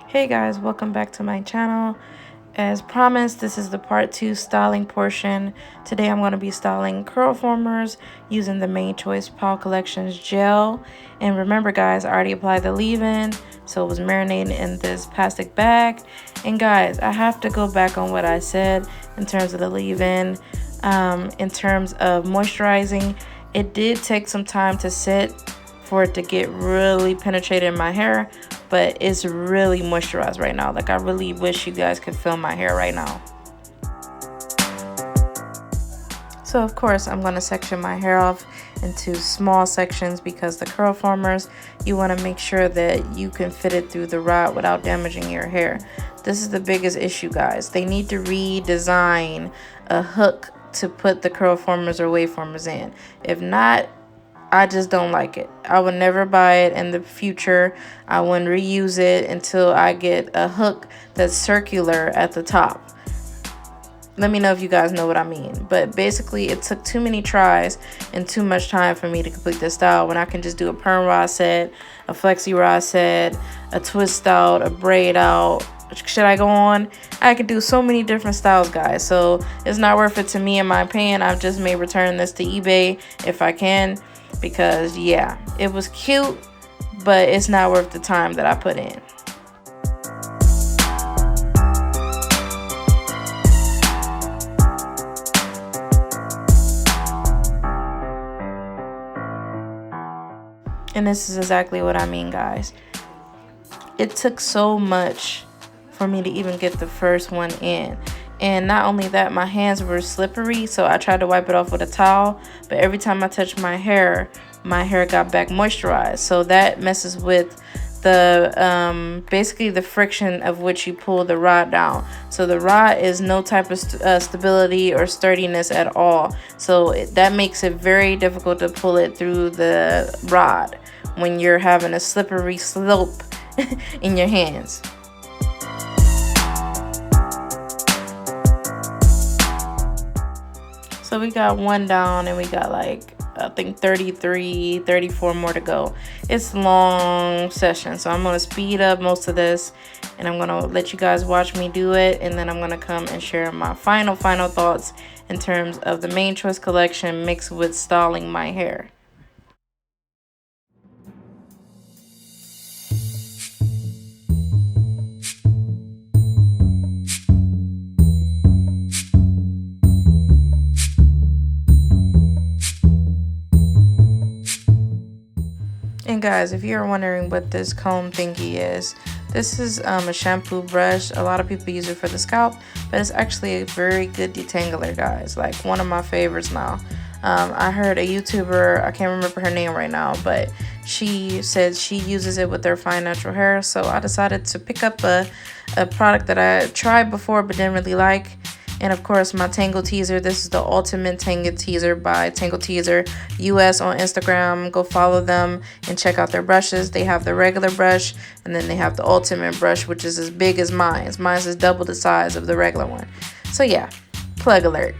Hey guys, welcome back to my channel. As promised, this is the part 2 styling portion. Today I'm going to be styling curl formers using the Mane Choice Pow Collection's gel. And remember guys, I already applied the leave-in, so it was marinating in this plastic bag. And guys, I have to go back on what I said in terms of the leave-in. In terms of moisturizing, it did take some time to sit for it to get really penetrated in my hair, but it's really moisturized right now. Like, I really wish you guys could feel my hair right now. So of course I'm going to section my hair off into small sections because the curl formers, you want to make sure that you can fit it through the rod without damaging your hair. This is the biggest issue, guys. They need to redesign a hook to put the curl formers or wave formers in. If not, I just don't like it. I would never buy it in the future. I wouldn't reuse it until I get a hook that's circular at the top. Let me know if you guys know what I mean. But basically, it took too many tries and too much time for me to complete this style when I can just do a perm rod set, a flexi rod set, a twist out, a braid out. Should I go on? I could do so many different styles, guys. So it's not worth it to me, in my opinion. I just may return this to eBay if I can. Because yeah, it was cute, but it's not worth the time that I put in. And this is exactly what I mean, guys. It took so much for me to even get the first one in. And not only that, my hands were slippery, so I tried to wipe it off with a towel, but every time I touched my hair got back moisturized. So that messes with the basically the friction of which you pull the rod down. So the rod is no type of stability or sturdiness at all. So that makes it very difficult to pull it through the rod when you're having a slippery slope in your hands. So we got one down and we got like, I think 33, 34 more to go. It's a long session, so I'm going to speed up most of this and I'm going to let you guys watch me do it, and then I'm going to come and share my final thoughts in terms of the Mane Choice collection mixed with styling my hair. And guys, if you're wondering what this comb thingy is, this is a shampoo brush. A lot of people use it for the scalp, but it's actually a very good detangler, guys. Like one of my favorites now. I heard a YouTuber, I can't remember her name right now, but she said she uses it with her fine natural hair. So I decided to pick up a product that I tried before but didn't really like. And of course, my Tangle Teaser. This is the Ultimate Tangle Teaser by Tangle Teaser US on Instagram. Go follow them and check out their brushes. They have the regular brush, and then they have the Ultimate brush, which is as big as mine. Mine's is double the size of the regular one. So yeah, plug alert.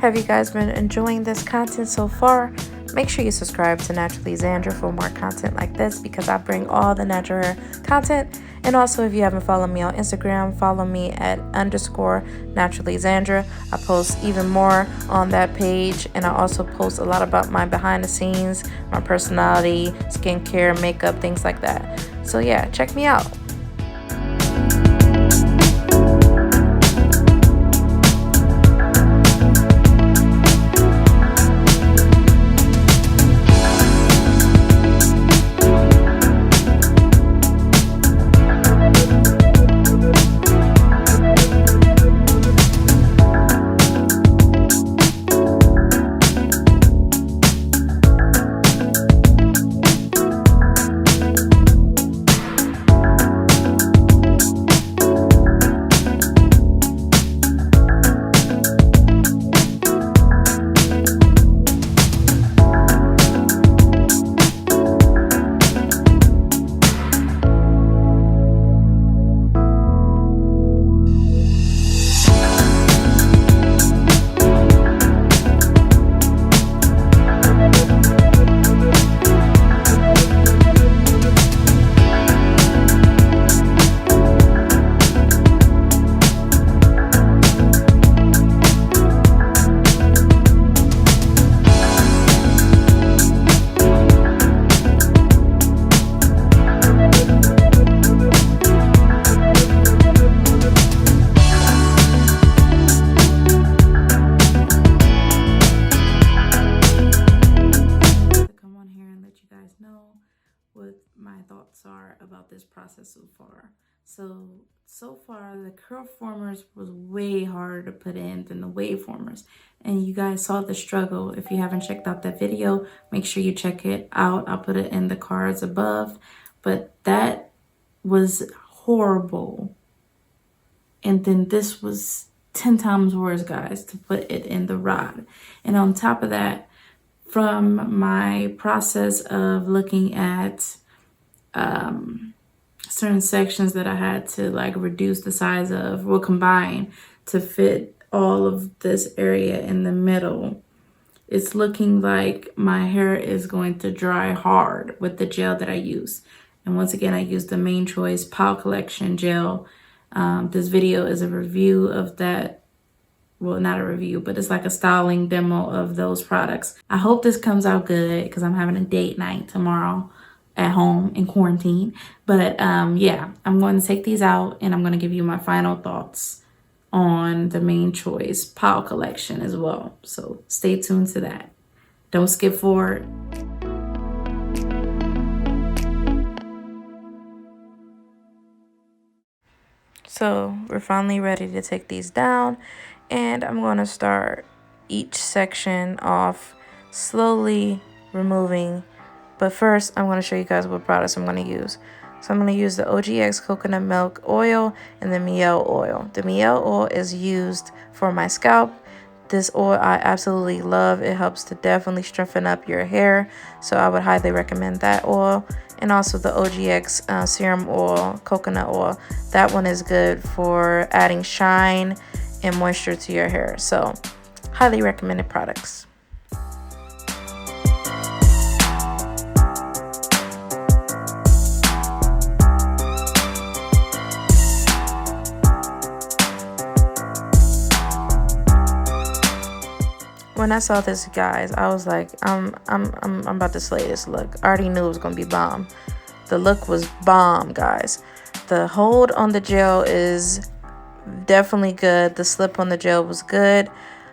Have you guys been enjoying this content so far? Make sure you subscribe to NaturallyZandra for more content like this, because I bring all the natural hair content. And also, if you haven't followed me on Instagram, follow me at _NaturallyZandra. I post even more on that page, and I also post a lot about my behind the scenes, my personality, skincare, makeup, things like that. So yeah, check me out. What my thoughts are about this process so far. So far the curl formers was way harder to put in than the wave formers, and you guys saw the struggle. If you haven't checked out that video, make sure you check it out. I'll put it in the cards above. But that was horrible, and then this was 10 times worse, guys, to put it in the rod. And on top of that, from my process of looking at certain sections that I had to like reduce the size of, will combine to fit all of this area in the middle, it's looking like my hair is going to dry hard with the gel that I use. And once again, I use the Mane Choice Pow Collection gel. This video is a review of that. Well, not a review, but it's like a styling demo of those products. I hope this comes out good, because I'm having a date night tomorrow at home in quarantine. But yeah, I'm going to take these out and I'm going to give you my final thoughts on the Mane Choice Pow Collection as well. So stay tuned to that. Don't skip forward. So we're finally ready to take these down, and I'm going to start each section off slowly removing. But first, I'm going to show you guys what products I'm going to use. So I'm going to use the OGX coconut milk oil and the miel oil. The miel oil is used for my scalp. This oil I absolutely love. It helps to definitely strengthen up your hair. So I would highly recommend that oil. And also the OGX serum oil, coconut oil. That one is good for adding shine and moisture to your hair. So highly recommended products. When I saw this, guys, I was like, I'm about to slay this look. I already knew it was gonna be bomb. The look was bomb, guys. The hold on the gel is definitely good. The slip on the gel was good.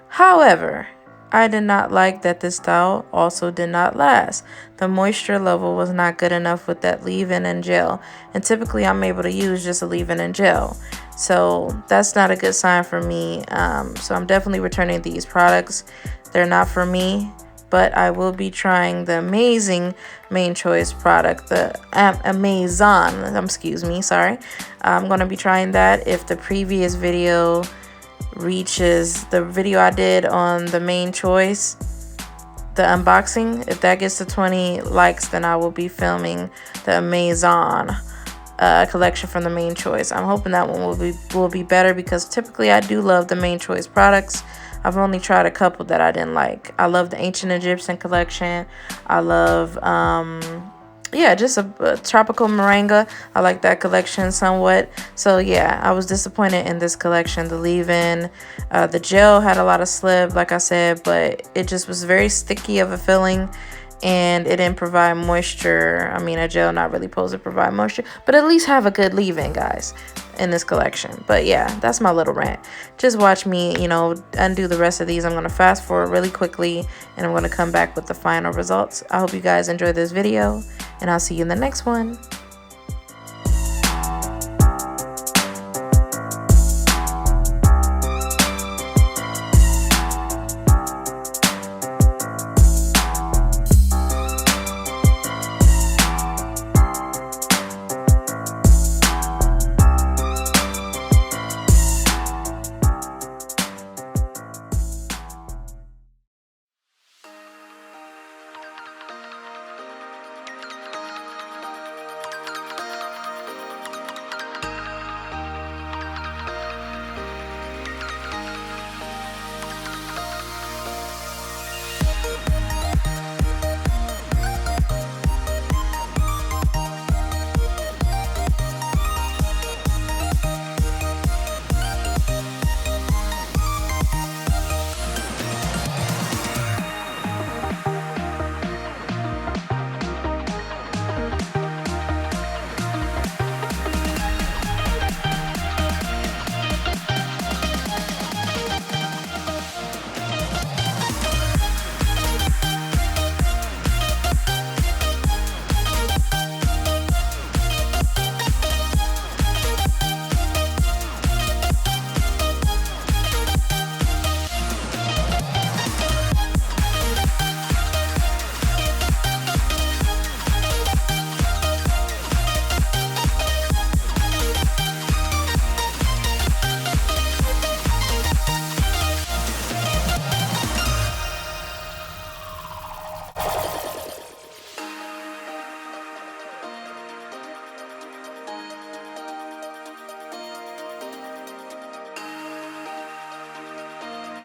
However, I did not like that this style also did not last. The moisture level was not good enough with that leave-in and gel. And typically I'm able to use just a leave-in and gel. So that's not a good sign for me. So I'm definitely returning these products. They're not for me, but I will be trying the amazing Mane Choice product, the I'm going to be trying that. If the previous video reaches the video I did on the Mane Choice, the unboxing, if that gets to 20 likes, then I will be filming the Amazon collection from the Mane Choice. I'm hoping that one will be better, because typically I do love the Mane Choice products. I've only tried a couple that I didn't like. I love the Ancient Egyptian collection. I love yeah, just a tropical moringa. I like that collection somewhat. So yeah, I was disappointed in this collection. The leave-in, the gel had a lot of slip, like I said, but it just was very sticky of a feeling, and it didn't provide moisture. I mean, a gel not really supposed to provide moisture, but at least have a good leave-in, guys, in this collection. But yeah, that's my little rant. Just watch me, you know, undo the rest of these. I'm going to fast forward really quickly, and I'm going to come back with the final results. I hope you guys enjoyed this video, and I'll see you in the next one.